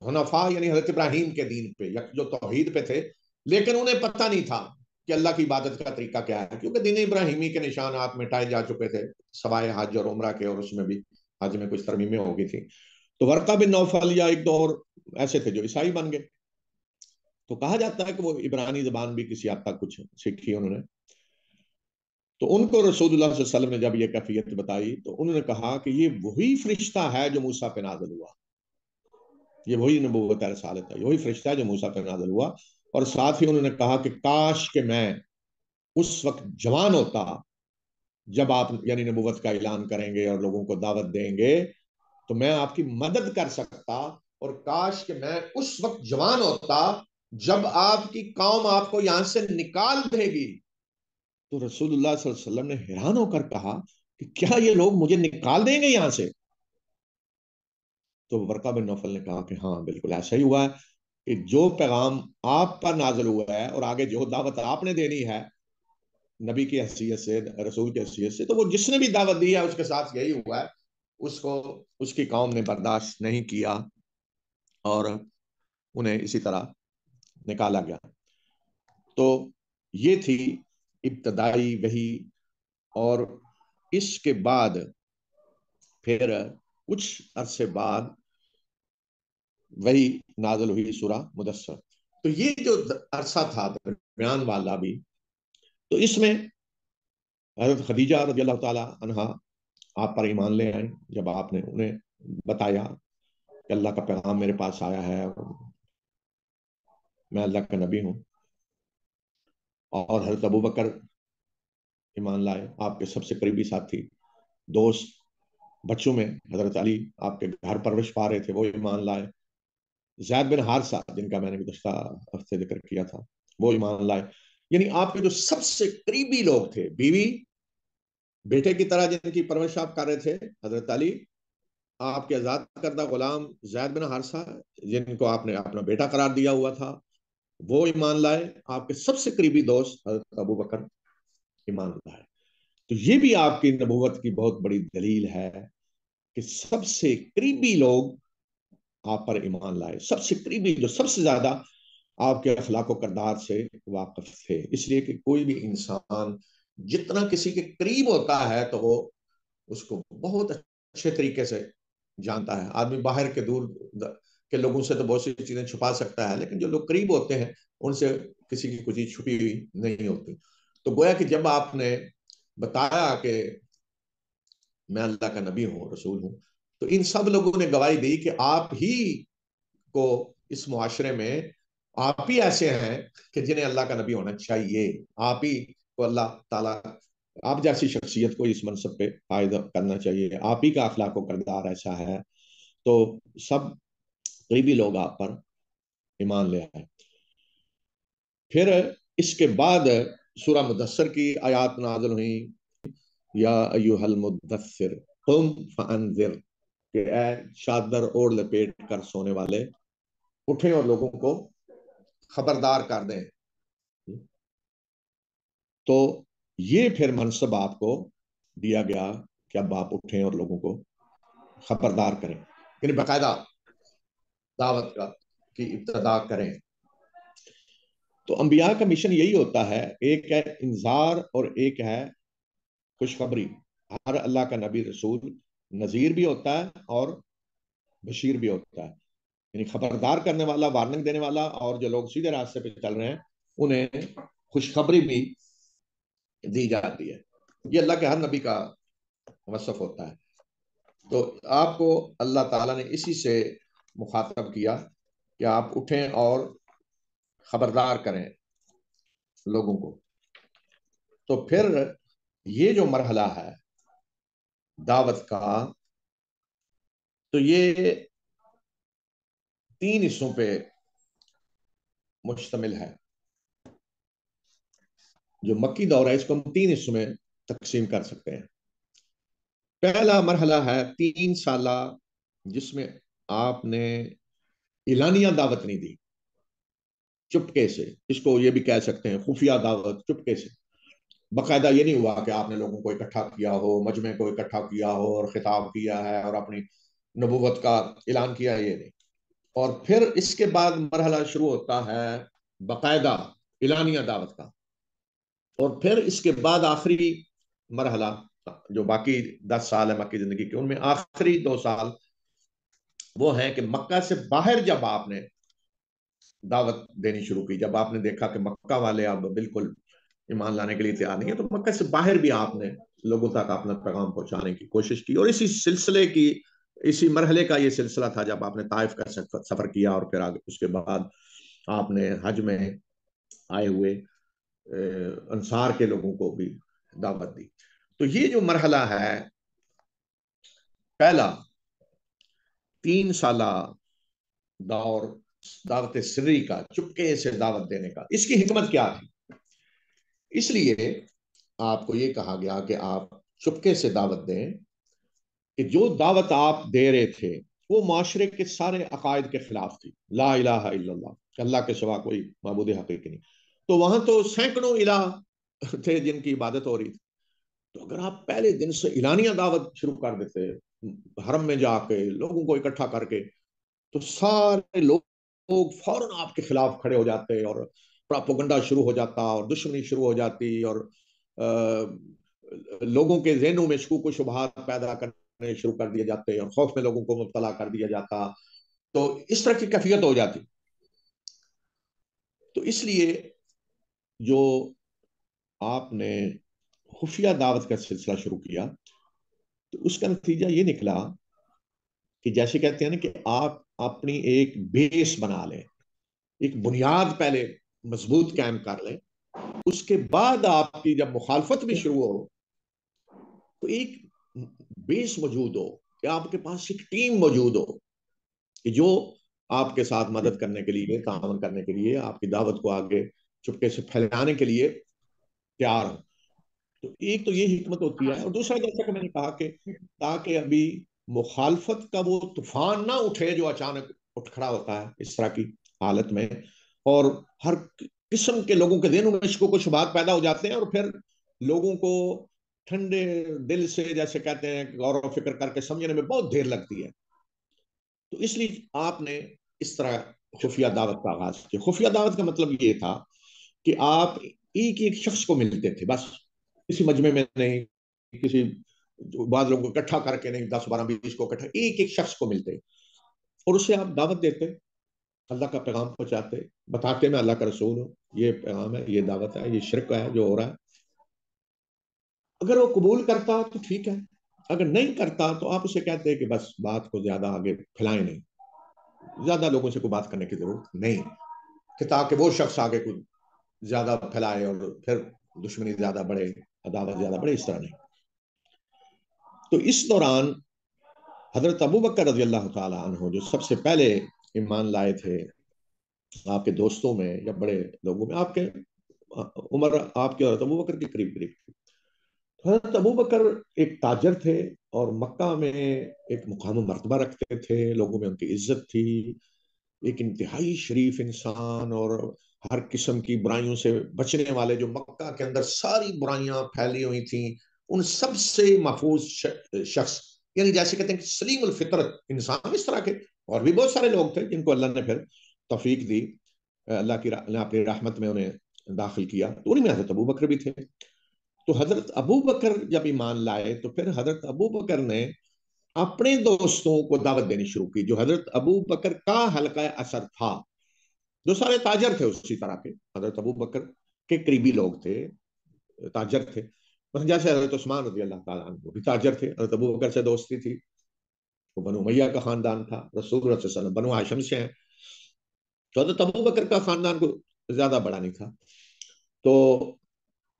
حنفاء یعنی حضرت ابراہیم کے دین پہ، جو توحید پہ تھے، لیکن انہیں پتہ نہیں تھا کہ اللہ کی عبادت کا طریقہ کیا ہے، کیونکہ دین ابراہیمی کے نشانات مٹائے جا چکے تھے سوائے حج اور عمرہ کے، اور اس میں بھی حج میں کچھ ترمیمیں ہو گئی تھی۔ تو ورقہ بن نوفل یا ایک دو اور ایسے تھے جو عیسائی بن گئے۔ تو کہا جاتا ہے کہ وہ عبرانی زبان بھی کسی حد تک کچھ سیکھی انہوں نے۔ تو ان کو رسول اللہ صلی اللہ علیہ وسلم نے جب یہ کیفیت بتائی تو انہوں نے کہا کہ یہ وہی فرشتہ ہے جو موسیٰ پہ نازل ہوا، یہ وہی نبوت ہے، رسالت ہے، وہی فرشتہ ہے جو موسیٰ پہ نازل ہوا۔ اور ساتھ ہی انہوں نے کہا کہ کاش کہ میں اس وقت جوان ہوتا جب آپ یعنی نبوت کا اعلان کریں گے اور لوگوں کو دعوت دیں گے، تو میں آپ کی مدد کر سکتا، اور کاش کہ میں اس وقت جوان ہوتا جب آپ کی قوم آپ کو یہاں سے نکال دے گی۔ تو رسول اللہ صلی اللہ علیہ وسلم نے حیران ہو کر کہا کہ کیا یہ لوگ مجھے نکال دیں گے یہاں سے؟ تو ورقہ بن نوفل نے کہا کہ ہاں بالکل ایسا ہی ہوا ہے، کہ جو پیغام آپ پر نازل ہوا ہے اور آگے جو دعوت آپ نے دینی ہے نبی کی حیثیت سے، رسول کی حیثیت سے، تو وہ جس نے بھی دعوت دی ہے اس کے ساتھ یہی ہوا ہے، اس کو اس کی قوم نے برداشت نہیں کیا اور انہیں اسی طرح نکالا گیا۔ تو یہ تھی ابتدائی وحی، اور اس کے بعد پھر کچھ عرصے بعد وہی نازل ہوئی سورہ مدثر۔ تو یہ جو عرصہ تھا درمیان والا بھی، تو اس میں حضرت خدیجہ رضی اللہ تعالی عنہا آپ پر ایمان لے آئیں جب آپ نے انہیں بتایا کہ اللہ کا پیغام میرے پاس آیا ہے، میں اللہ کا نبی ہوں۔ اور حضرت ابو بکر ایمان لائے، آپ کے سب سے قریبی ساتھی دوست، بچوں میں حضرت علی آپ کے گھر پرورش پا رہے تھے، وہ ایمان لائے۔ زید بن حارثہ جن کا میں نے گزشتہ ہفتے ذکر کیا تھا، وہ ایمان لائے۔ یعنی آپ کے جو سب سے قریبی لوگ تھے، بیوی بیٹے کی طرح جن کی پرورش آپ کر رہے تھے حضرت علی، آپ کے آزاد کردہ غلام زید بن حارثہ جن کو آپ نے اپنا بیٹا قرار دیا ہوا تھا، وہ ایمان لائے۔ آپ کے سب سے قریبی دوست حضرت ابو بکر ایمان لائے۔ تو یہ بھی آپ کی نبوت کی بہت بڑی دلیل ہے کہ سب سے قریبی لوگ آپ پر ایمان لائے، سب سے قریبی جو سب سے زیادہ آپ کے اخلاق و کردار سے واقف تھے۔ اس لیے کہ کوئی بھی انسان جتنا کسی کے قریب ہوتا ہے تو وہ اس کو بہت اچھے طریقے سے جانتا ہے۔ آدمی باہر کے دور کے لوگوں سے تو بہت سی چیزیں چھپا سکتا ہے، لیکن جو لوگ قریب ہوتے ہیں ان سے کسی کی کچھ چیز چھپی ہوئی نہیں ہوتی۔ تو گویا کہ جب آپ نے بتایا کہ میں اللہ کا نبی ہوں، رسول ہوں، تو ان سب لوگوں نے گواہی دی کہ آپ ہی کو اس معاشرے میں آپ ہی ایسے ہیں کہ جنہیں اللہ کا نبی ہونا چاہیے، آپ ہی کو اللہ تعالیٰ آپ جیسی شخصیت کو اس منصب پہ قائد کرنا چاہیے، آپ ہی کا اخلاق و کردار ایسا ہے۔ تو سب قریبی لوگ آپ پر ایمان لے آئے۔ پھر اس کے بعد سورہ مدثر کی آیات نازل ہوئی، یا ایوہ المدثر قم فانذر، کہ اے چادر اوڑھ لپیٹ کر سونے والے، اٹھیں اور لوگوں کو خبردار کر دیں۔ تو یہ پھر منصب آپ کو دیا گیا کہ اب آپ اٹھیں اور لوگوں کو خبردار کریں، یعنی باقاعدہ دعوت کی ابتدا کریں۔ تو انبیاء کا مشن یہی ہوتا ہے، ایک ہے انذار اور ایک ہے خوشخبری۔ ہر اللہ کا نبی رسول نذیر بھی ہوتا ہے اور بشیر بھی ہوتا ہے، یعنی خبردار کرنے والا، وارننگ دینے والا، اور جو لوگ سیدھے راستے پہ چل رہے ہیں انہیں خوشخبری بھی دی جاتی ہے۔ یہ اللہ کے ہر نبی کا وصف ہوتا ہے۔ تو آپ کو اللہ تعالیٰ نے اسی سے مخاطب کیا کہ آپ اٹھیں اور خبردار کریں لوگوں کو۔ تو پھر یہ جو مرحلہ ہے دعوت کا، تو یہ 3 حصوں پہ مشتمل ہے۔ جو مکی دور ہے اس کو ہم 3 حصوں میں تقسیم کر سکتے ہیں۔ پہلا مرحلہ ہے 3 سالہ، جس میں آپ نے اعلانیہ دعوت نہیں دی، چپکے سے، اس کو یہ بھی کہہ سکتے ہیں خفیہ دعوت، چپکے سے۔ باقاعدہ یہ نہیں ہوا کہ آپ نے لوگوں کو اکٹھا کیا ہو، مجمع کو اکٹھا کیا ہو اور خطاب کیا ہے اور اپنی نبوت کا اعلان کیا، یہ نہیں۔ اور پھر اس کے بعد مرحلہ شروع ہوتا ہے باقاعدہ اعلانیہ دعوت کا۔ اور پھر اس کے بعد آخری مرحلہ، جو باقی 10 سال ہے مکی زندگی کے، ان میں آخری 2 سال وہ ہیں کہ مکہ سے باہر جب آپ نے دعوت دینی شروع کی، جب آپ نے دیکھا کہ مکہ والے اب بالکل ایمان لانے کے لیے تیار نہیں ہے، تو مکہ سے باہر بھی آپ نے لوگوں تک اپنا پیغام پہنچانے کی کوشش کی، اور اسی مرحلے کا یہ سلسلہ تھا جب آپ نے طائف کا سفر کیا، اور پھر آگے اس کے بعد آپ نے حج میں آئے ہوئے انصار کے لوگوں کو بھی دعوت دی۔ تو یہ جو مرحلہ ہے پہلا 3 سالہ دور دعوت سری کا، چپکے سے دعوت دینے کا، اس کی حکمت کیا تھی؟ اس لیے آپ کو یہ کہا گیا کہ آپ چپکے سے دعوت دیں کہ جو دعوت آپ دے رہے تھے وہ معاشرے کے سارے عقائد کے خلاف تھی، لا الہ الا اللہ، کہ اللہ کے سوا کوئی معبود حقیقی نہیں۔ تو وہاں تو سینکڑوں الہ تھے جن کی عبادت ہو رہی تھی، تو اگر آپ پہلے دن سے اعلانیہ دعوت شروع کر دیتے، حرم میں جا کے لوگوں کو اکٹھا کر کے، تو سارے لوگ فوراً آپ کے خلاف کھڑے ہو جاتے، اور پراپوگنڈا شروع ہو جاتا، اور دشمنی شروع ہو جاتی، اور لوگوں کے ذہنوں میں شکوک و شبہات پیدا کرنے شروع کر دیے جاتے، اور خوف میں لوگوں کو مبتلا کر دیا جاتا، تو اس طرح کی کیفیت ہو جاتی۔ تو اس لیے جو آپ نے خفیہ دعوت کا سلسلہ شروع کیا، تو اس کا نتیجہ یہ نکلا کہ جیسے کہتے ہیں نا کہ آپ اپنی ایک بیس بنا لیں، ایک بنیاد پہلے مضبوط قائم کر لیں، اس کے بعد آپ کی جب مخالفت بھی شروع ہو تو ایک بیس موجود ہو، کہ آپ کے پاس ایک ٹیم موجود ہو کہ جو آپ کے ساتھ مدد کرنے کے لیے، تعاون کرنے کے لیے، آپ کی دعوت کو آگے چپکے سے پھیلانے کے لیے تیار ہو۔ تو ایک تو یہ حکمت ہوتی ہے، اور دوسرا جیسا کہ میں نے کہا کہ تاکہ ابھی مخالفت کا وہ طوفان نہ اٹھے جو اچانک اٹھ کھڑا ہوتا ہے اس طرح کی حالت میں، اور ہر قسم کے لوگوں کے ذہنوں میں شکوک و شبہات پیدا ہو جاتے ہیں، اور پھر لوگوں کو ٹھنڈے دل سے، جیسے کہتے ہیں، غور و فکر کر کے سمجھنے میں بہت دیر لگتی ہے۔ تو اس لیے آپ نے اس طرح خفیہ دعوت کا آغاز کیا۔ خفیہ دعوت کا مطلب یہ تھا کہ آپ ایک ایک شخص کو ملتے تھے، بس کسی مجمع میں نہیں، کسی بعض لوگوں کو اکٹھا کر کے نہیں، 10 12 20 کو اکٹھا، ایک ایک شخص کو ملتے، اور اسے آپ دعوت دیتے، اللہ کا پیغام پہنچاتے، بتاتے میں اللہ کا رسول ہوں، یہ پیغام ہے، یہ دعوت ہے، یہ شرک ہے جو ہو رہا ہے۔ اگر وہ قبول کرتا تو ٹھیک ہے، اگر نہیں کرتا تو آپ اسے کہتے کہ بس بات کو زیادہ آگے پھیلائیں نہیں، زیادہ لوگوں سے کوئی بات کرنے کی ضرورت نہیں، کہ تاکہ وہ شخص آگے کوئی زیادہ پھیلائے اور پھر دشمنی زیادہ بڑھے، عداوت زیادہ بڑھے، اس طرح نہیں۔ تو اس دوران حضرت ابوبکر رضی اللہ تعالی عنہ، جو سب سے پہلے ایمان لائے تھے آپ کے دوستوں میں یا بڑے لوگوں میں، آپ کے عمر آپ کے حضرت ابوبکر کے قریب قریب تھی۔ حضرت ابوبکر ایک تاجر تھے، اور مکہ میں ایک مقام و مرتبہ رکھتے تھے، لوگوں میں ان کی عزت تھی، ایک انتہائی شریف انسان، اور ہر قسم کی برائیوں سے بچنے والے، جو مکہ کے اندر ساری برائیاں پھیلی ہوئی تھیں ان سب سے محفوظ شخص، یعنی جیسے کہتے ہیں کہ سلیم الفطرت انسان۔ اس طرح کے اور بھی بہت سارے لوگ تھے جن کو اللہ نے پھر توفیق دی، اللہ کی اپنی رحمت میں انہیں داخل کیا، تو انہیں میں حضرت ابو بکر بھی تھے۔ تو حضرت ابو بکر جب ایمان لائے تو پھر حضرت ابو بکر نے اپنے دوستوں کو دعوت دینی شروع کی، جو حضرت ابو بکر کا حلقہ اثر تھا، جو سارے تاجر تھے اسی طرح کے، حضرت ابو بکر کے قریبی لوگ تھے، تاجر تھے۔ مثلا جیسے حضرت عثمان رضی اللہ تعالیٰ عنہ، وہ بھی تاجر تھے، حضرت ابو بکر سے دوستی تھی، وہ بنو امیہ کا خاندان تھا، رسول اللہ صلی اللہ علیہ وسلم بنو ہاشم سے ہیں، تو حضرت ابو بکر کا خاندان کو زیادہ بڑا نہیں تھا۔ تو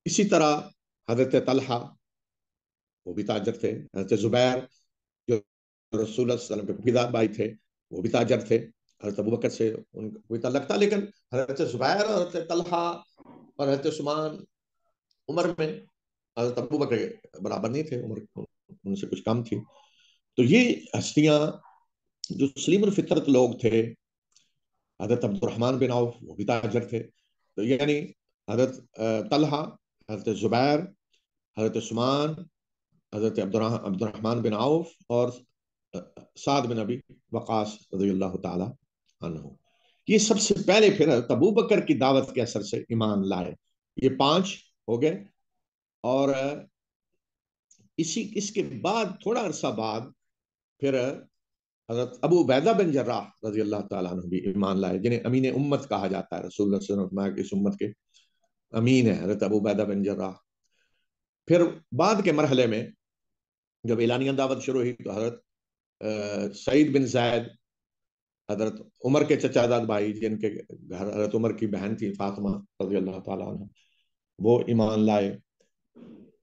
اسی طرح حضرت طلحہ، وہ بھی تاجر تھے، حضرت زبیر جو رسول اللہ صلی اللہ علیہ وسلم کے پھوپھیدار بھائی تھے، وہ بھی تاجر تھے، حضرت ابو بکر سے ان کا کوئی تعلق تھا، لیکن حضرت زبیر اور حضرت طلحہ اور حضرت عثمان عمر میں حضرت ابو بکر برابر نہیں تھے، عمر ان سے کچھ کم تھی۔ تو یہ ہستیاں جو سلیم الفطرت لوگ تھے، حضرت عبد الرحمن بن عوف وہ بھی تاجر تھے، تو یعنی حضرت طلحہ، حضرت زبیر، حضرت عثمان، حضرت عبد الرحمن بن عوف، اور سعد بن ابی وقاص رضی اللہ تعالی عنہ، یہ سب سے پہلے پھر حضرت ابو بکر کی دعوت کے اثر سے ایمان لائے۔ یہ 5 ہو گئے، اور اس کے بعد تھوڑا عرصہ بعد پھر حضرت ابو عبیدہ بن جراح رضی اللہ تعالیٰ عنہ بھی ایمان لائے، جنہیں امین امت کہا جاتا ہے، رسول اللہ صلی اللہ علیہ وسلم کی اس امت کے امین ہے حضرت ابو عبیدہ بن جراح. پھر بعد کے مرحلے میں جب اعلانیہ دعوت شروع ہوئی تو حضرت سعید بن زید، حضرت عمر کے چچا داد بھائی جن کے گھر حضرت عمر کی بہن تھی فاطمہ رضی اللہ تعالیٰ عنہ، وہ ایمان لائے.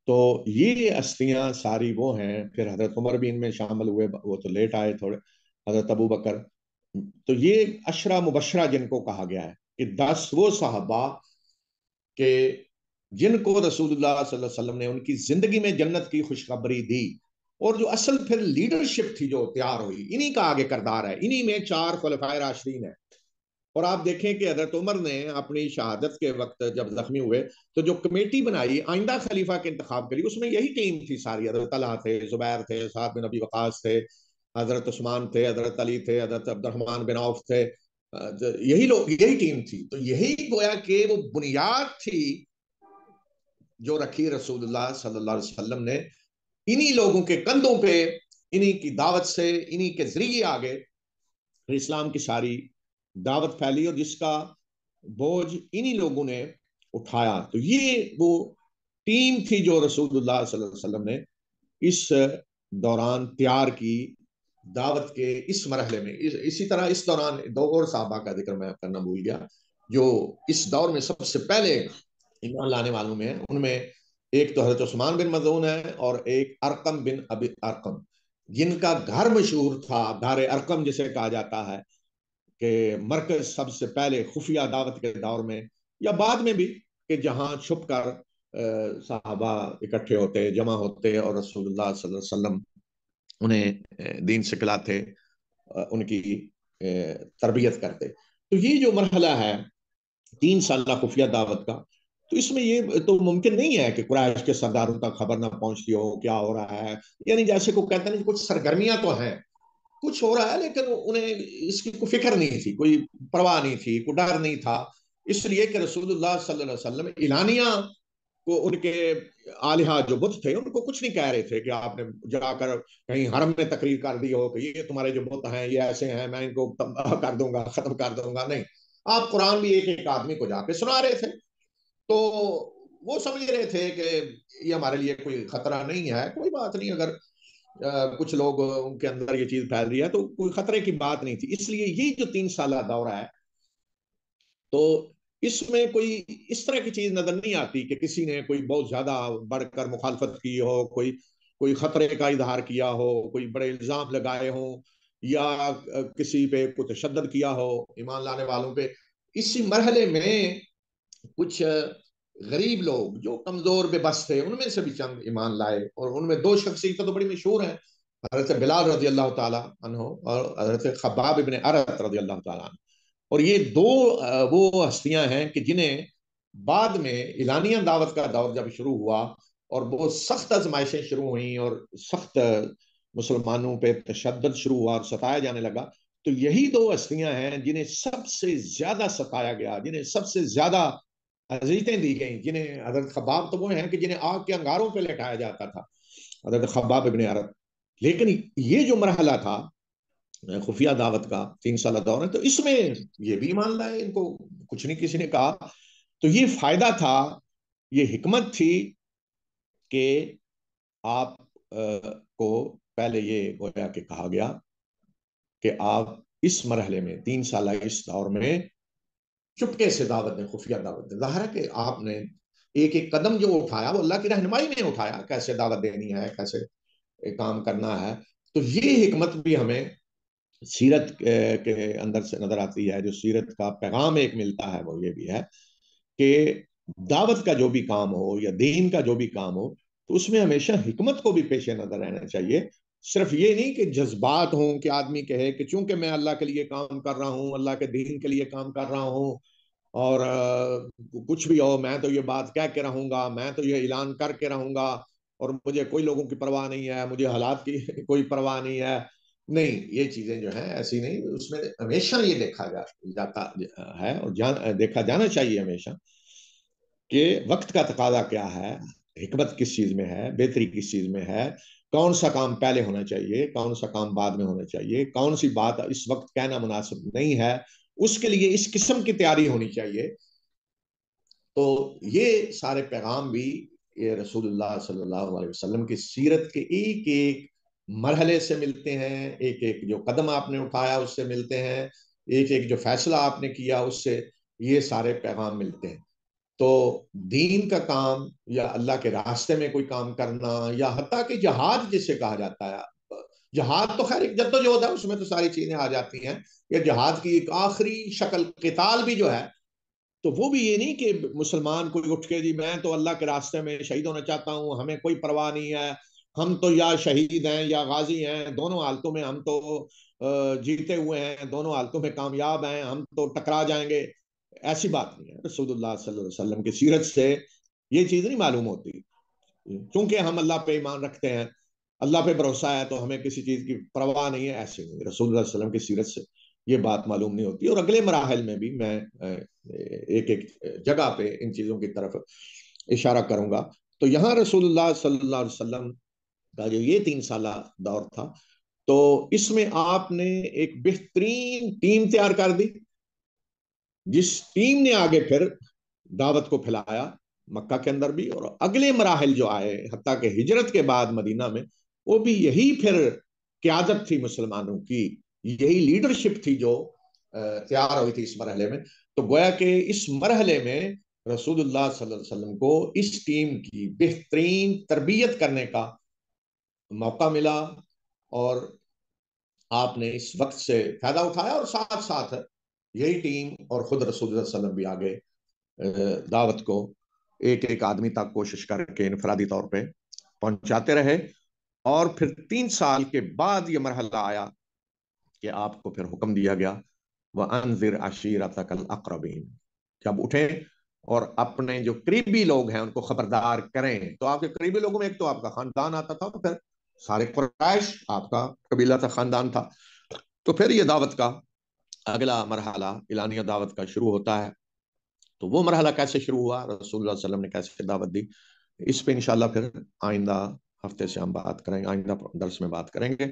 تو یہ ہستیاں ساری وہ ہیں. پھر حضرت عمر بھی ان میں شامل ہوئے، وہ تو لیٹ آئے تھوڑے. حضرت ابو بکر. تو یہ عشرہ مبشرہ جن کو کہا گیا ہے کہ 10 وہ صحابہ کہ جن کو رسول اللہ صلی اللہ علیہ وسلم نے ان کی زندگی میں جنت کی خوشخبری دی، اور جو اصل پھر لیڈرشپ تھی جو تیار ہوئی، انہی کا آگے کردار ہے. انہی میں 4 خلفائے راشدین ہیں. اور آپ دیکھیں کہ حضرت عمر نے اپنی شہادت کے وقت جب زخمی ہوئے تو جو کمیٹی بنائی آئندہ خلیفہ کے انتخاب کے لیے، اس میں یہی ٹیم تھی ساری. حضرت طلحہ تھے، زبیر تھے، سعد بن ابی وقاص تھے، حضرت عثمان تھے، حضرت علی تھے، حضرت عبد الرحمن بن عوف تھے. یہی لوگ، یہی ٹیم تھی. تو یہی گویا کہ وہ بنیاد تھی جو رکھی رسول اللہ صلی اللہ علیہ وسلم نے. انہی لوگوں کے کندھوں پہ، انہی کی دعوت سے، انہی کے ذریعے آگے اسلام کی ساری دعوت پھیلی، اور جس کا بوجھ انہی لوگوں نے اٹھایا. تو یہ وہ ٹیم تھی جو رسول اللہ صلی اللہ علیہ وسلم نے اس دوران تیار کی دعوت کے اس مرحلے میں. اسی طرح اس دوران 2 اور صحابہ کا ذکر میں کرنا بھول گیا جو اس دور میں سب سے پہلے ایمان لانے والوں میں ہیں. ان میں ایک تو حضرت عثمان بن مظعون ہے، اور ایک ارقم بن ابی ارقم، جن کا گھر مشہور تھا دار ارقم جسے کہا جاتا ہے، کہ مرکز سب سے پہلے خفیہ دعوت کے دور میں یا بعد میں بھی، کہ جہاں چھپ کر صحابہ اکٹھے ہوتے، جمع ہوتے، اور رسول اللہ صلی اللہ علیہ وسلم انہیں دین سکھلاتے، ان کی تربیت کرتے. تو یہ جو مرحلہ ہے 3 سالہ خفیہ دعوت کا، تو اس میں یہ تو ممکن نہیں ہے کہ قریش کے سرداروں تک خبر نہ پہنچتی ہو کیا ہو رہا ہے. یعنی جیسے کو کہتے ہیں کچھ سرگرمیاں تو ہیں، کچھ ہو رہا ہے، لیکن انہیں اس کی کوئی فکر نہیں تھی، کوئی پرواہ نہیں تھی، کوئی ڈر نہیں تھا. اس لیے کہ رسول اللہ صلی اللہ علیہ وسلم اعلانیہ کو ان کے آلیہ جو بت تھے ان کو کچھ نہیں کہہ رہے تھے کہ آپ نے جا کر کہیں حرم میں تقریر کر دی ہو کہ یہ تمہارے جو بت ہیں یہ ایسے ہیں، میں ان کو کر دوں گا، ختم کر دوں گا. نہیں، آپ قرآن بھی ایک ایک آدمی کو جا کے سنا رہے تھے. تو وہ سمجھ رہے تھے کہ یہ ہمارے لیے کوئی خطرہ نہیں ہے، کوئی بات نہیں. اگر کچھ لوگ ان کے اندر یہ چیز پھیل رہی ہے تو کوئی خطرے کی بات نہیں تھی. اس لیے یہ جو 3 سالہ دورہ ہے، تو اس میں کوئی اس طرح کی چیز نظر نہیں آتی کہ کسی نے کوئی بہت زیادہ بڑھ کر مخالفت کی ہو، کوئی خطرے کا اظہار کیا ہو، کوئی بڑے الزام لگائے ہوں، یا کسی پہ کوئی تشدد کیا ہو ایمان لانے والوں پہ. اسی مرحلے میں کچھ غریب لوگ جو کمزور بے بس تھے، ان میں سے بھی چند ایمان لائے. اور ان میں 2 شخصیتیں تو بڑی مشہور ہیں، حضرت بلال رضی اللہ تعالیٰ عنہ اور حضرت خباب ابن ارت رضی اللہ تعالیٰ عنہ. اور یہ 2 وہ ہستیاں ہیں کہ جنہیں بعد میں اعلانیہ دعوت کا دور جب شروع ہوا اور بہت سخت آزمائشیں شروع ہوئیں اور سخت مسلمانوں پہ تشدد شروع ہوا اور ستایا جانے لگا، تو یہی 2 ہستیاں ہیں جنہیں سب سے زیادہ ستایا گیا، جنہیں سب سے زیادہ اذیتیں دی گئیں. جنہیں حضرت خباب تو وہ ہیں کہ جنہیں آگ کے انگاروں پہ لٹایا جاتا تھا، حضرت خباب ابن عرب. لیکن یہ جو مرحلہ تھا خفیہ دعوت کا 3 سالہ دور ہے، تو اس میں یہ بھی مان لائے، ان کو کچھ نہیں کسی نے کہا. تو یہ فائدہ تھا، یہ حکمت تھی کہ آپ کو پہلے یہ گویا کہ کہا گیا کہ آپ اس مرحلے میں 3 سالہ اس دور میں چپکے سے دعوت دیں، خفیہ دعوت دیں. ظاہر ہے کہ آپ نے ایک ایک قدم جو اٹھایا وہ اللہ کی رہنمائی میں اٹھایا، کیسے دعوت دینی ہے، کیسے کام کرنا ہے. تو یہ حکمت بھی ہمیں سیرت کے اندر سے نظر آتی ہے. جو سیرت کا پیغام ایک ملتا ہے وہ یہ بھی ہے کہ دعوت کا جو بھی کام ہو یا دین کا جو بھی کام ہو، تو اس میں ہمیشہ حکمت کو بھی پیش نظر رہنا چاہیے. صرف یہ نہیں کہ جذبات ہوں کہ آدمی کہے کہ چونکہ میں اللہ کے لیے کام کر رہا ہوں، اللہ کے دین کے لیے کام کر رہا ہوں، اور کچھ بھی ہو میں تو یہ بات کہہ کے رہوں گا، میں تو یہ اعلان کر کے رہوں گا، اور مجھے کوئی لوگوں کی پرواہ نہیں ہے، مجھے حالات کی کوئی پرواہ نہیں ہے. نہیں، یہ چیزیں جو ہیں ایسی نہیں. اس میں ہمیشہ یہ دیکھا جاتا ہے اور دیکھا جانا چاہیے ہمیشہ کہ وقت کا تقاضا کیا ہے، حکمت کس چیز میں ہے، بہتری کس چیز میں ہے، کون سا کام پہلے ہونا چاہیے، کون سا کام بعد میں ہونا چاہیے، کون سی بات اس وقت کہنا مناسب نہیں ہے، اس کے لیے اس قسم کی تیاری ہونی چاہیے تو یہ سارے پیغام بھی یہ رسول اللہ صلی اللہ علیہ وسلم کی سیرت کے ایک ایک مرحلے سے ملتے ہیں، ایک ایک جو قدم آپ نے اٹھایا اس سے ملتے ہیں، ایک ایک جو فیصلہ آپ نے کیا اس سے یہ سارے پیغام ملتے ہیں۔ تو دین کا کام یا اللہ کے راستے میں کوئی کام کرنا یا حتیٰ کہ جہاد جسے کہا جاتا ہے، جہاد تو خیر ایک جدوجہد ہے، اس میں تو ساری چیزیں آ جاتی ہیں، یا جہاد کی ایک آخری شکل قتال بھی جو ہے، تو وہ بھی یہ نہیں کہ مسلمان کوئی اٹھ کے جی میں تو اللہ کے راستے میں شہید ہونا چاہتا ہوں، ہمیں کوئی پرواہ نہیں ہے، ہم تو یا شہید ہیں یا غازی ہیں، دونوں حالتوں میں ہم تو جیتے ہوئے ہیں، دونوں حالتوں میں کامیاب ہیں، ہم تو ٹکرا جائیں گے۔ ایسی بات نہیں ہے، رسول اللہ صلی اللہ علیہ وسلم کی سیرت سے یہ چیز نہیں معلوم ہوتی، چونکہ ہم اللہ پہ ایمان رکھتے ہیں، اللہ پہ بھروسہ ہے، تو ہمیں کسی چیز کی پرواہ نہیں ہے، ایسے نہیں۔ رسول اللہ صلی اللہ علیہ وسلم کی سیرت سے یہ بات معلوم نہیں ہوتی، اور اگلے مراحل میں بھی میں ایک ایک جگہ پہ ان چیزوں کی طرف اشارہ کروں گا۔ تو یہاں رسول اللہ صلی اللہ علیہ وسلم کا جو یہ 3 سالہ دور تھا، تو اس میں آپ نے ایک بہترین ٹیم تیار کر دی، جس ٹیم نے آگے پھر دعوت کو پھیلایا مکہ کے اندر بھی، اور اگلے مراحل جو آئے حتیٰ کہ ہجرت کے بعد مدینہ میں، وہ بھی یہی پھر قیادت تھی مسلمانوں کی، یہی لیڈرشپ تھی جو تیار ہوئی تھی اس مرحلے میں۔ تو گویا کہ اس مرحلے میں رسول اللہ صلی اللہ علیہ وسلم کو اس ٹیم کی بہترین تربیت کرنے کا موقع ملا، اور آپ نے اس وقت سے فائدہ اٹھایا، اور ساتھ ساتھ یہی ٹیم اور خود رسول اللہ صلی اللہ علیہ وسلم بھی آگے دعوت کو ایک ایک آدمی تک کوشش کر کے انفرادی طور پہ پہنچاتے رہے۔ اور پھر 3 سال کے بعد یہ مرحلہ آیا کہ آپ کو پھر حکم دیا گیا وَأَنذِرْ عَشِيرَتَكَ الْأَقْرَبِينَ، جب اٹھیں اور اپنے جو قریبی لوگ ہیں ان کو خبردار کریں۔ تو آپ کے قریبی لوگوں میں ایک تو آپ کا خاندان آتا تھا، پھر سارے قریش آپ کا قبیلہ تھا، خاندان تھا۔ تو پھر یہ دعوت کا اگلا مرحلہ اعلانیہ دعوت کا شروع ہوتا ہے۔ تو وہ مرحلہ کیسے شروع ہوا، رسول اللہ صلی اللہ علیہ وسلم نے کیسے دعوت دی، اس پہ انشاءاللہ پھر آئندہ ہفتے سے ہم بات کریں گے، آئندہ درس میں بات کریں گے۔